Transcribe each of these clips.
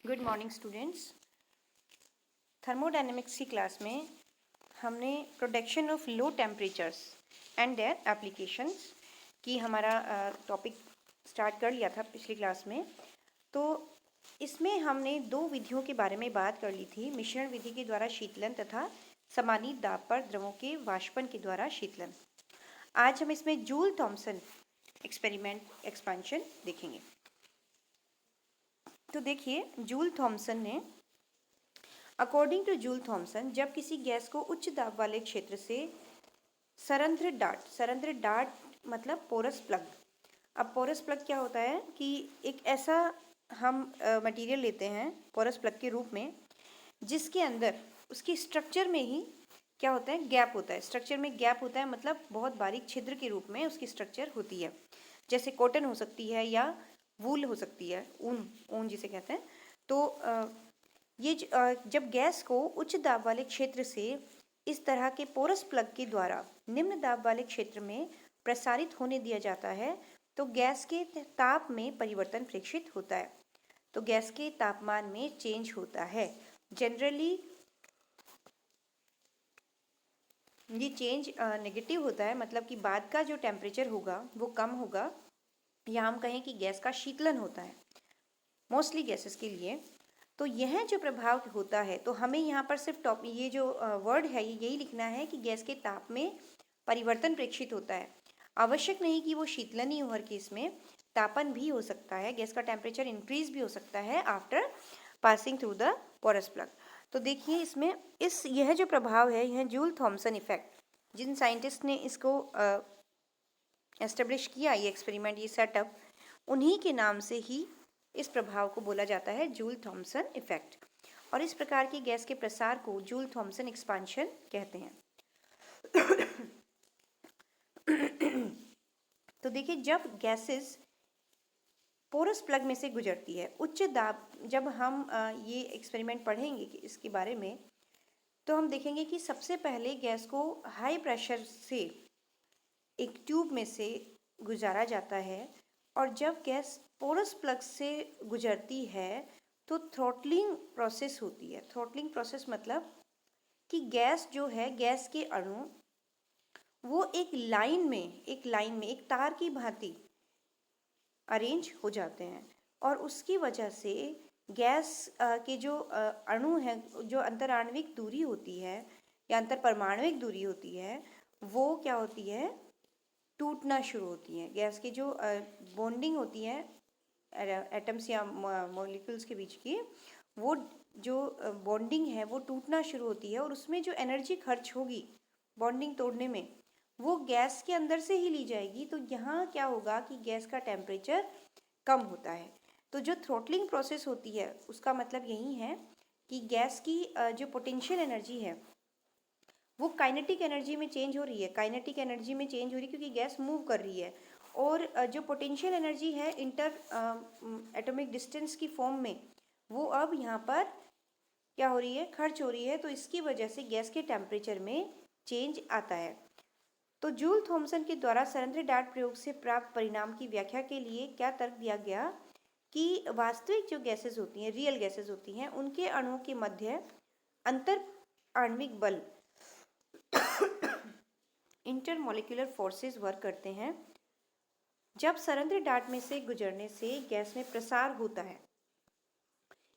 Good morning students. Thermodynamics की class में हमने production of low temperatures and their applications की हमारा टॉपिक स्टार्ट कर लिया था पिछली क्लास में। तो इसमें हमने दो विधियों के बारे में बात कर ली थी, मिश्रण विधि के द्वारा शीतलन तथा समानीत दाब पर द्रवों के वाष्पन के द्वारा शीतलन। आज हम इसमें जूल थॉमसन एक्सपेरिमेंट एक्सपेंशन देखेंगे। तो देखिए, जूल थॉमसन ने अकॉर्डिंग टू जूल थॉमसन जब किसी गैस को उच्च दाब वाले क्षेत्र से सरंध्र डार्ट मतलब पोरस प्लग। अब पोरस प्लग क्या होता है कि एक ऐसा हम मटेरियल लेते हैं पोरस प्लग के रूप में, जिसके अंदर उसकी स्ट्रक्चर में ही क्या होता है, गैप होता है। स्ट्रक्चर में गैप होता है मतलब बहुत बारीक छिद्र के रूप में उसकी स्ट्रक्चर होती है। जैसे कॉटन हो सकती है या वूल हो सकती है, ऊन जिसे कहते हैं। तो ये जब गैस को उच्च दाब वाले क्षेत्र से इस तरह के पोरस प्लग के द्वारा निम्न दाब वाले क्षेत्र में प्रसारित होने दिया जाता है तो गैस के ताप में परिवर्तन प्रेक्षित होता है। तो गैस के तापमान में चेंज होता है। जनरली ये चेंज नेगेटिव होता है, मतलब कि बाद का जो टेम्परेचर होगा वो कम होगा, या हम कहें कि गैस का शीतलन होता है मोस्टली गैसेस के लिए। तो यह जो प्रभाव होता है, तो हमें यहाँ पर सिर्फ ये जो वर्ड है यही लिखना है कि गैस के ताप में परिवर्तन प्रेक्षित होता है। आवश्यक नहीं कि वो शीतलन ही हो, हर केस में तापन भी हो सकता है, गैस का टेम्परेचर इंक्रीज भी हो सकता है after passing through the porous plug. तो देखिए इसमें यह जो प्रभाव है, यह जूल थॉमसन इफेक्ट, जिन साइंटिस्ट ने इसको एस्टेब्लिश किया, ये एक्सपेरिमेंट, ये सेटअप, उन्हीं के नाम से ही इस प्रभाव को बोला जाता है जूल थॉमसन इफेक्ट। और इस प्रकार की गैस के प्रसार को जूल थॉमसन एक्सपांशन कहते हैं। तो देखिए, जब गैसेस पोरस प्लग में से गुजरती है उच्च दाब, जब हम ये एक्सपेरिमेंट पढ़ेंगे कि इसके बारे में, तो हम देखेंगे कि सबसे पहले गैस को हाई प्रेशर से एक ट्यूब में से गुजारा जाता है, और जब गैस पोरस प्लग से गुजरती है तो थ्रॉटलिंग प्रोसेस होती है। थ्रॉटलिंग प्रोसेस मतलब कि गैस जो है, गैस के अणु वो एक लाइन में एक तार की भांति अरेंज हो जाते हैं, और उसकी वजह से गैस के जो अणु हैं, जो अंतराण्विक दूरी होती है या अंतर परमाणविक दूरी होती है, वो क्या होती है, टूटना शुरू होती है। गैस की जो बॉन्डिंग होती है एटम्स या मॉलिक्यूल्स के बीच की, वो जो बॉन्डिंग है वो टूटना शुरू होती है, और उसमें जो एनर्जी खर्च होगी बॉन्डिंग तोड़ने में, वो गैस के अंदर से ही ली जाएगी। तो यहाँ क्या होगा कि गैस का टेम्परेचर कम होता है। तो जो थ्रॉटलिंग प्रोसेस होती है उसका मतलब यही है कि गैस की जो पोटेंशियल एनर्जी है वो काइनेटिक एनर्जी में चेंज हो रही है। काइनेटिक एनर्जी में चेंज हो रही है क्योंकि गैस मूव कर रही है, और जो पोटेंशियल एनर्जी है इंटर एटॉमिक डिस्टेंस की फॉर्म में, वो अब यहाँ पर क्या हो रही है, खर्च हो रही है। तो इसकी वजह से गैस के टेम्परेचर में चेंज आता है। तो जूल थॉमसन के द्वारा सरंध्र डार्ट प्रयोग से प्राप्त परिणाम की व्याख्या के लिए क्या तर्क दिया गया कि वास्तविक जो गैसेस होती हैं, रियल गैसेस होती हैं, उनके अणुओं के मध्य अंतर आणविक बल इंटरमॉलिक्यूलर फोर्सेस वर्क करते हैं। जब सरंध्र डार्ट में से गुजरने से गैस में प्रसार होता है,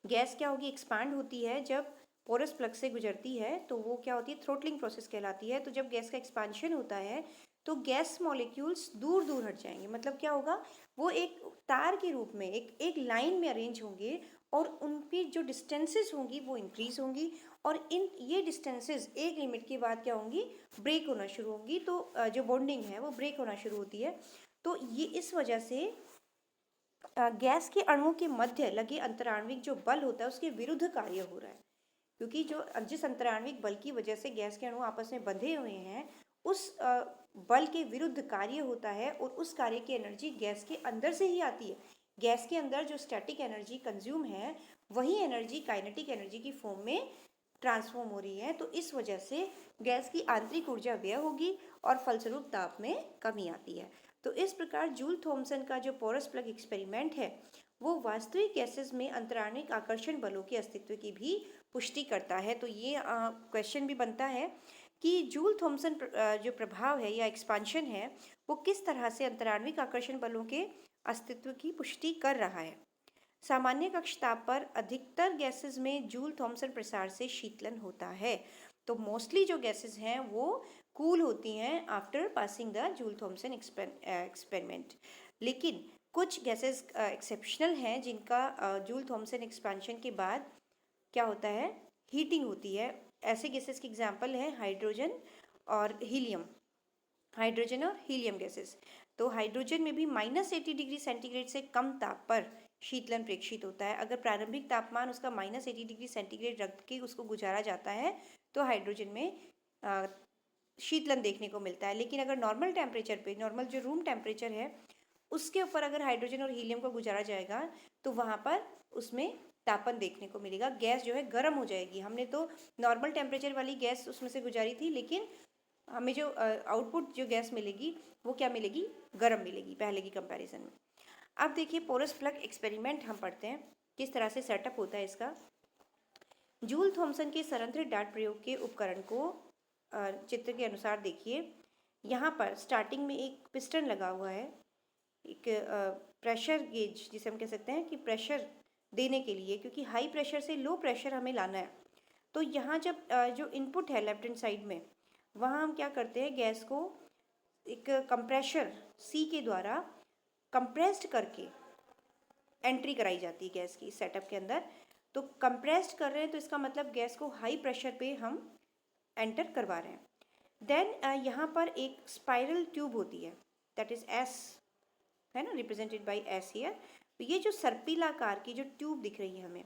गैस क्या होगी, एक्सपांड होती है। जब पोरस प्लग से गुजरती है तो वो क्या होती है, थ्रोटलिंग प्रोसेस कहलाती है। तो जब गैस का एक्सपांशन होता है तो गैस मॉलिक्यूल्स दूर दूर हट जाएंगे। मतलब क्या होगा, वो एक तार के रूप में एक लाइन में अरेंज होंगे, और उनकी जो डिस्टेंसेस होंगी वो इंक्रीज होंगी, और ये डिस्टेंसेस एक लिमिट के बाद क्या होंगी, ब्रेक होना शुरू होंगी। तो जो बॉन्डिंग है वो ब्रेक होना शुरू होती है। तो ये इस वजह से गैस के अणुओं के मध्य लगे अंतराण्विक जो बल होता है उसके विरुद्ध कार्य हो रहा है, क्योंकि जिस अंतराण्विक बल की वजह से गैस के अणु आपस में बंधे हुए हैं, उस बल के विरुद्ध कार्य होता है, और उस कार्य की एनर्जी गैस के अंदर से ही आती है। गैस के अंदर जो स्टैटिक एनर्जी कंज्यूम है, वही एनर्जी काइनेटिक एनर्जी की फॉर्म में ट्रांसफॉर्म हो रही है। तो इस वजह से गैस की आंतरिक ऊर्जा व्यय होगी और फलस्वरूप ताप में कमी आती है। तो इस प्रकार जूल थॉमसन का जो पोरस प्लग एक्सपेरिमेंट है वो वास्तविक गैसेस में अंतराणिक आकर्षण बलों के अस्तित्व की भी पुष्टि करता है। तो ये क्वेश्चन भी बनता है कि जूल थॉमसन जो प्रभाव है या एक्सपांशन है वो किस तरह से अंतराण्विक आकर्षण बलों के अस्तित्व की पुष्टि कर रहा है। सामान्य कक्ष ताप पर अधिकतर गैसेस में जूल थॉमसन प्रसार से शीतलन होता है। तो मोस्टली जो गैसेस हैं वो कूल होती हैं after passing the Joule Thomson experiment. लेकिन कुछ गैसेस एक्सेप्शनल हैं जिनका जूल थॉमसन एक्सपेंशन के बाद क्या होता है, हीटिंग होती है। ऐसे गैसेस की एग्जांपल है हाइड्रोजन और हीलियम। हाइड्रोजन और हीलियम गैसेस। तो हाइड्रोजन में भी -80 डिग्री सेंटीग्रेड से कम ताप पर शीतलन प्रेक्षित होता है। अगर प्रारंभिक तापमान उसका -80 डिग्री सेंटीग्रेड रख के उसको गुजारा जाता है तो हाइड्रोजन में शीतलन देखने को मिलता है। लेकिन अगर नॉर्मल टेम्परेचर पे, नॉर्मल जो रूम टेम्परेचर है उसके ऊपर अगर हाइड्रोजन और हीलियम को गुजारा जाएगा तो वहाँ पर उसमें तापन देखने को मिलेगा। गैस जो है गर्म हो जाएगी। हमने तो नॉर्मल टेम्परेचर वाली गैस उसमें से गुजारी थी, लेकिन हमें जो आउटपुट जो गैस मिलेगी वो क्या मिलेगी, गर्म मिलेगी पहले की कंपैरिजन में। अब देखिए पोरस प्लग एक्सपेरिमेंट हम पढ़ते हैं किस तरह से सेटअप होता है इसका। जूल थॉमसन के संरंध्रित डार्ट प्रयोग के उपकरण को चित्र के अनुसार देखिए। यहाँ पर स्टार्टिंग में एक पिस्टन लगा हुआ है, एक प्रेशर गेज जिसे हम कह सकते हैं कि प्रेशर देने के लिए, क्योंकि हाई प्रेशर से लो प्रेशर हमें लाना है। तो यहाँ जब जो इनपुट है लेफ्ट हैंड साइड में, वहाँ हम क्या करते हैं, गैस को एक कंप्रेशर सी के द्वारा कंप्रेस्ड करके एंट्री कराई जाती है गैस की सेटअप के अंदर। तो कंप्रेस्ड कर रहे हैं तो इसका मतलब गैस को हाई प्रेशर पे हम एंटर करवा रहे हैं। देन यहाँ पर एक स्पाइरल ट्यूब होती है, दैट इज एस, है ना, रिप्रेजेंटेड बाय एस हियर। तो ये जो सर्पिलाकार की जो ट्यूब दिख रही है हमें,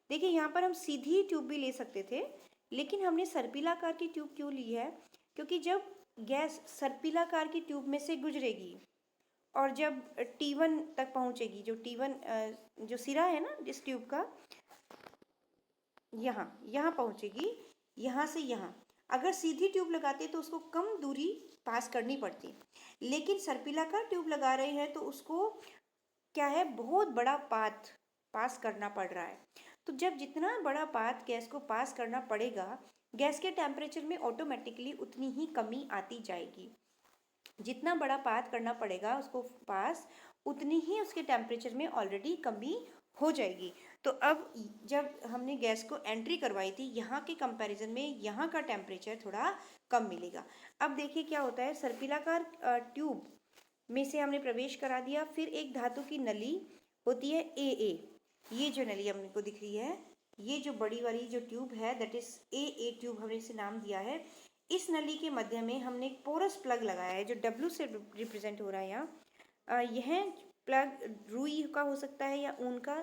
देखिए यहाँ पर हम सीधी ट्यूब भी ले सकते थे, लेकिन हमने सर्पिलाकार की ट्यूब क्यों ली है, क्योंकि जब गैस सर्पिलाकार की ट्यूब में से गुजरेगी और जब T1 तक पहुँचेगी, जो T1 जो सिरा है ना इस ट्यूब का, यहाँ पहुँचेगी, यहाँ से यहाँ। अगर सीधी ट्यूब लगाते तो उसको कम दूरी पास करनी पड़ती, लेकिन सर्पिलाकार ट्यूब लगा रहे हैं तो उसको क्या है, बहुत बड़ा पाथ पास करना पड़ रहा है। तो जब जितना बड़ा पाथ गैस को पास करना पड़ेगा, गैस के टेम्परेचर में ऑटोमेटिकली उतनी ही कमी आती जाएगी। जितना बड़ा पाथ करना पड़ेगा उसको पास, उतनी ही उसके टेम्परेचर में ऑलरेडी कमी हो जाएगी। तो अब जब हमने गैस को एंट्री करवाई थी, यहाँ के कंपैरिजन में यहाँ का टेम्परेचर थोड़ा कम मिलेगा। अब देखिए क्या होता है, सर्पिलाकार ट्यूब में से हमने प्रवेश करा दिया, फिर एक धातु की नली होती है AA। ये जो नली हमको दिख रही है, ये जो बड़ी वाली जो ट्यूब है दैट इज AA ट्यूब, हमने इसे नाम दिया है। इस नली के मध्य में हमने एक पोरस प्लग लगाया है जो W से रिप्रेजेंट हो रहा है यहाँ। यह प्लग रुई का हो सकता है या ऊन का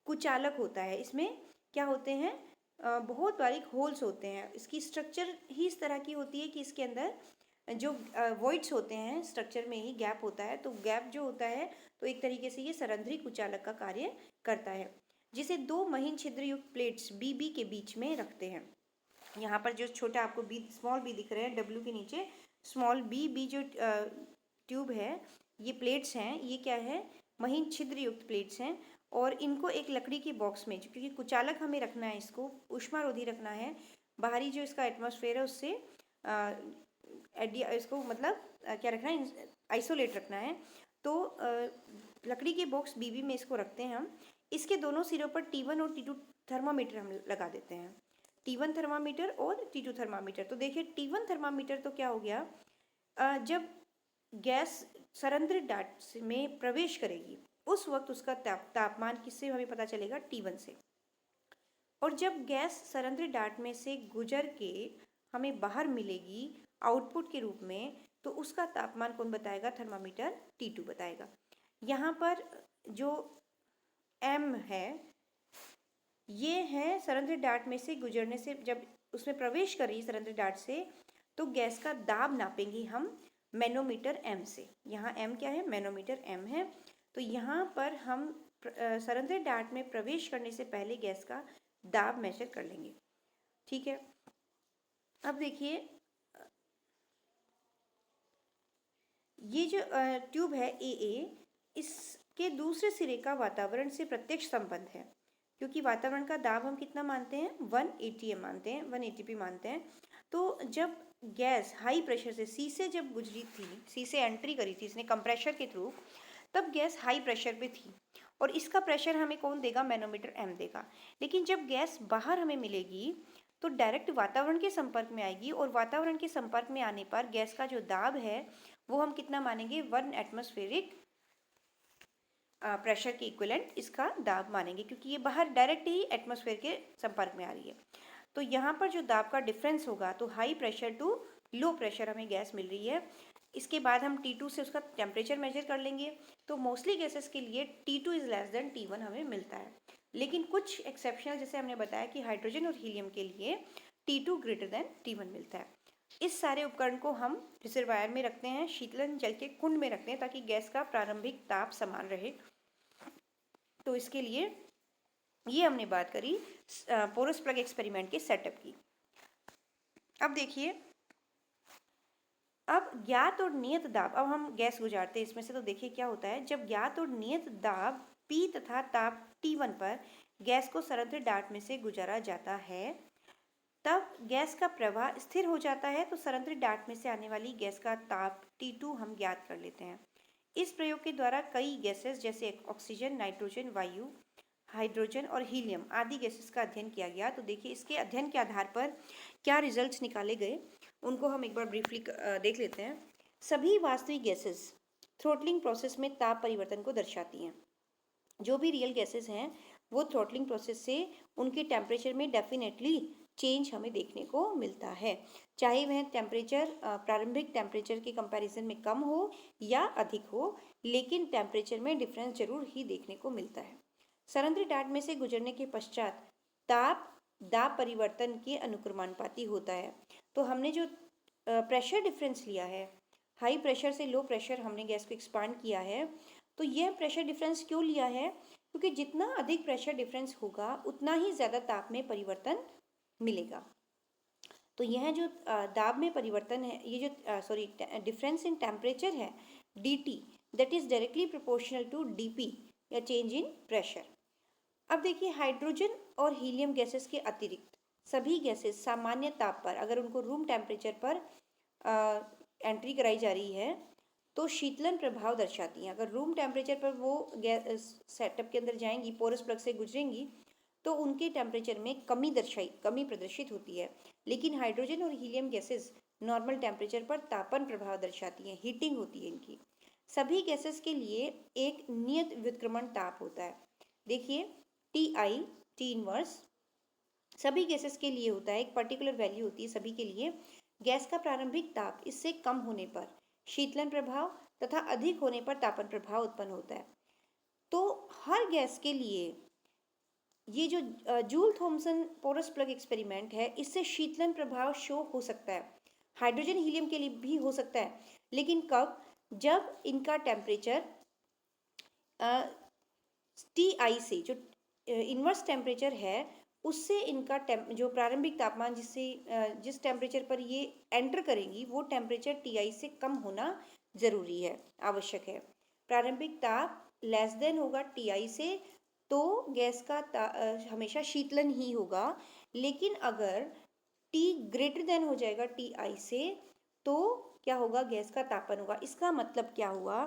कुचालक होता है। इसमें क्या होते हैं, बहुत बारीक होल्स होते हैं। इसकी स्ट्रक्चर ही इस तरह की होती है कि इसके अंदर जो वॉइड्स होते हैं, स्ट्रक्चर में ही गैप होता है। तो गैप जो होता है तो एक तरीके से ये संरंध्री कुचालक का कार्य करता है, जिसे दो महीन छिद्रयुक्त प्लेट्स BB के बीच में रखते हैं। यहाँ पर जो छोटा आपको बी, स्मॉल बी दिख रहे हैं W के नीचे, स्मॉल बी जो ट्यूब है, ये प्लेट्स हैं, ये क्या है, महीन छिद्रयुक्त प्लेट्स हैं। और इनको एक लकड़ी के बॉक्स में, क्योंकि कुचालक हमें रखना है, इसको ऊष्मारोधी रखना है, बाहरी जो इसका एटमॉस्फेयर है उससे इसको मतलब क्या रखना है, आइसोलेट रखना है। तो लकड़ी के बॉक्स BB में इसको रखते हैं हम। इसके दोनों सिरों पर T1 और T2 थर्मामीटर हम लगा देते हैं, T1 थर्मामीटर और T2 थर्मामीटर। तो देखिए T1 थर्मामीटर तो क्या हो गया, जब गैस संरंध्रित डार्ट में प्रवेश करेगी उस वक्त उसका तापमान किससे हमें पता चलेगा, T1 से। और जब गैस संरंध्रित डार्ट में से गुजर के हमें बाहर मिलेगी आउटपुट के रूप में, तो उसका तापमान कौन बताएगा, थर्मामीटर T2 बताएगा। यहाँ पर जो M है, ये है संरंध्रित डार्ट में से गुजरने से, जब उसमें प्रवेश कर रही है संरंध्रित डार्ट से, तो गैस का दाब नापेंगे हम मैनोमीटर M से। यहाँ M क्या है, मैनोमीटर M है। तो यहाँ पर हम संरंध्रित डार्ट में प्रवेश करने से पहले गैस का दाब मेजर कर लेंगे, ठीक है। अब देखिए ये जो ट्यूब है AA, इस के दूसरे सिरे का वातावरण से प्रत्यक्ष संबंध है, क्योंकि वातावरण का दाब हम कितना मानते हैं, 1 atm मानते हैं, 1 atp मानते हैं। तो जब गैस हाई प्रेशर से सी से जब गुजरी थी, सी से एंट्री करी थी इसने कंप्रेशर के थ्रू, तब गैस हाई प्रेशर पे थी और इसका प्रेशर हमें कौन देगा, मैनोमीटर एम देगा। लेकिन जब गैस बाहर हमें मिलेगी तो डायरेक्ट वातावरण के संपर्क में आएगी और वातावरण के संपर्क में आने पर गैस का जो दाब है वो हम कितना मानेंगे, 1 एटमॉस्फेरिक प्रेशर के इक्विवेलेंट इसका दाब मानेंगे, क्योंकि ये बाहर डायरेक्ट ही एटमॉस्फेयर के संपर्क में आ रही है। तो यहाँ पर जो दाब का डिफरेंस होगा, तो high pressure to low pressure हमें गैस मिल रही है। इसके बाद हम T2 से उसका टेम्परेचर मेजर कर लेंगे, तो मोस्टली गैसेस के लिए T2 is less than T1 हमें मिलता है। लेकिन कुछ एक्सेप्शनल, जैसे हमने बताया कि हाइड्रोजन और हीलियम के लिए T2 ग्रेटर देन T1 मिलता है। इस सारे उपकरण को हम रिजर्वायर में रखते हैं, शीतलन जल के कुंड में रखते हैं, ताकि गैस का प्रारंभिक ताप समान रहे। तो इसके लिए ये हमने बात करी पोरस प्लग एक्सपेरिमेंट के सेटअप की। अब देखिए, अब ज्ञात और नियत दाब, अब हम गैस गुजारते हैं इसमें से, तो देखिए क्या होता है। जब ज्ञात और नियत दाब P तथा ताप T1 पर गैस को संयंत्र डार्ट में से गुजारा जाता है, तब गैस का प्रवाह स्थिर हो जाता है। तो संयंत्र डार्ट में से आने वाली गैस का ताप T2 हम ज्ञात कर लेते हैं। इस प्रयोग के द्वारा कई गैसेस जैसे ऑक्सीजन, नाइट्रोजन, वायु, हाइड्रोजन और हीलियम आदि गैसेस का अध्ययन किया गया। तो देखिए इसके अध्ययन के आधार पर क्या रिजल्ट्स निकाले गए, उनको हम एक बार ब्रीफली देख लेते हैं। सभी वास्तविक गैसेस थ्रोटलिंग प्रोसेस में ताप परिवर्तन को दर्शाती हैं। जो भी रियल गैसेस हैं वो थ्रोटलिंग प्रोसेस से उनके टेम्परेचर में डेफिनेटली चेंज हमें देखने को मिलता है, चाहे वह टेम्परेचर प्रारंभिक टेम्परेचर के कंपैरिजन में कम हो या अधिक हो, लेकिन टेम्परेचर में डिफरेंस जरूर ही देखने को मिलता है। संयंत्र डार्ट में से गुजरने के पश्चात ताप दाब परिवर्तन के अनुक्रमानुपाती होता है। तो हमने जो प्रेशर डिफरेंस लिया है, हाई प्रेशर से लो प्रेशर हमने गैस को एक्सपांड किया है, तो यह प्रेशर डिफरेंस क्यों लिया है, क्योंकि जितना अधिक प्रेशर डिफरेंस होगा उतना ही ज़्यादा ताप में परिवर्तन मिलेगा। तो यह जो दाब में परिवर्तन है, ये जो डिफरेंस इन टेम्परेचर है dt, that is directly proportional to dp या चेंज इन प्रेशर। अब देखिए, हाइड्रोजन और हीलियम गैसेस के अतिरिक्त सभी गैसेस सामान्य ताप पर, अगर उनको रूम टेम्परेचर पर एंट्री कराई जा रही है तो शीतलन प्रभाव दर्शाती हैं। अगर रूम टेम्परेचर पर वो गैस सेटअप के अंदर जाएंगी, पोरस प्लग से गुजरेंगी, तो उनके टेम्परेचर में कमी प्रदर्शित होती है। लेकिन हाइड्रोजन और हीलियम गैसेस नॉर्मल टेम्परेचर पर तापन प्रभाव दर्शाती हैं, हीटिंग होती है इनकी। सभी गैसेस के लिए एक नियत व्युत्क्रमण ताप होता है। देखिए Ti, T इनवर्स सभी गैसेस के लिए होता है, एक पर्टिकुलर वैल्यू होती है सभी के लिए। गैस का प्रारंभिक ताप इससे कम होने पर शीतलन प्रभाव तथा अधिक होने पर तापन प्रभाव उत्पन्न होता है। तो हर गैस के लिए ये जो Joule Thomson porous plug experiment है, इससे शीतलन प्रभाव शो हो सकता है। हाइड्रोजन हीलियम के लिए भी हो सकता है, लेकिन कब, जब इनका टेम्परेचर Ti से, जो इन्वर्स टेम्परेचर है, उससे इनका जो प्रारंभिक तापमान जिस टेम्परेचर पर ये एंटर करेंगी वो टेम्परेचर Ti से कम होना ज़रूरी है, आवश्यक है। प्रारंभिक ताप लेस देन होगा Ti से, तो गैस का हमेशा शीतलन ही होगा। लेकिन अगर T ग्रेटर देन हो जाएगा Ti से, तो क्या होगा, गैस का तापन होगा। इसका मतलब क्या हुआ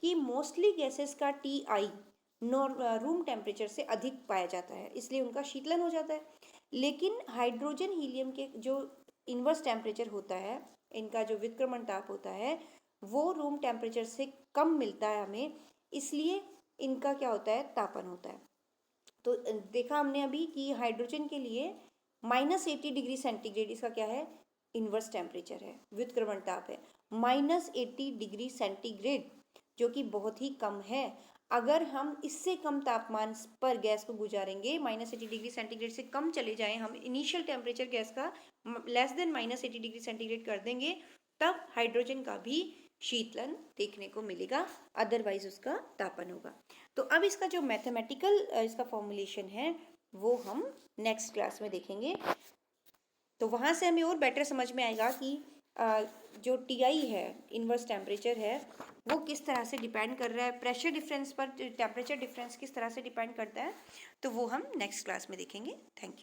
कि मोस्टली गैसेस का Ti रूम टेम्परेचर से अधिक पाया जाता है, इसलिए उनका शीतलन हो जाता है। लेकिन हाइड्रोजन हीलियम के जो इन्वर्स टेम्परेचर होता है, इनका जो व्युत्क्रमण ताप होता है, वो रूम टेम्परेचर से कम मिलता है हमें, इसलिए इनका क्या होता है, तापन होता है। तो देखा हमने अभी कि हाइड्रोजन के लिए -80 डिग्री सेंटीग्रेड इसका क्या है, इन्वर्स टेम्परेचर है, व्युत्क्रमण ताप है -80 डिग्री सेंटीग्रेड, जो कि बहुत ही कम है। अगर हम इससे कम तापमान पर गैस को गुजारेंगे, -80 डिग्री सेंटीग्रेड से कम चले जाएं, हम इनिशियल टेम्परेचर गैस का लेस देन -80 डिग्री सेंटीग्रेड कर देंगे, तब हाइड्रोजन का भी शीतलन देखने को मिलेगा, अदरवाइज उसका तापन होगा। तो अब इसका जो मैथमेटिकल इसका फॉर्मुलेशन है वो हम नेक्स्ट क्लास में देखेंगे। तो वहाँ से हमें और बेटर समझ में आएगा कि जो टीआई है, इन्वर्स टेम्परेचर है, वो किस तरह से डिपेंड कर रहा है, प्रेशर डिफरेंस पर टेम्परेचर डिफरेंस किस तरह से डिपेंड करता है, तो वो हम नेक्स्ट क्लास में देखेंगे। Thank you.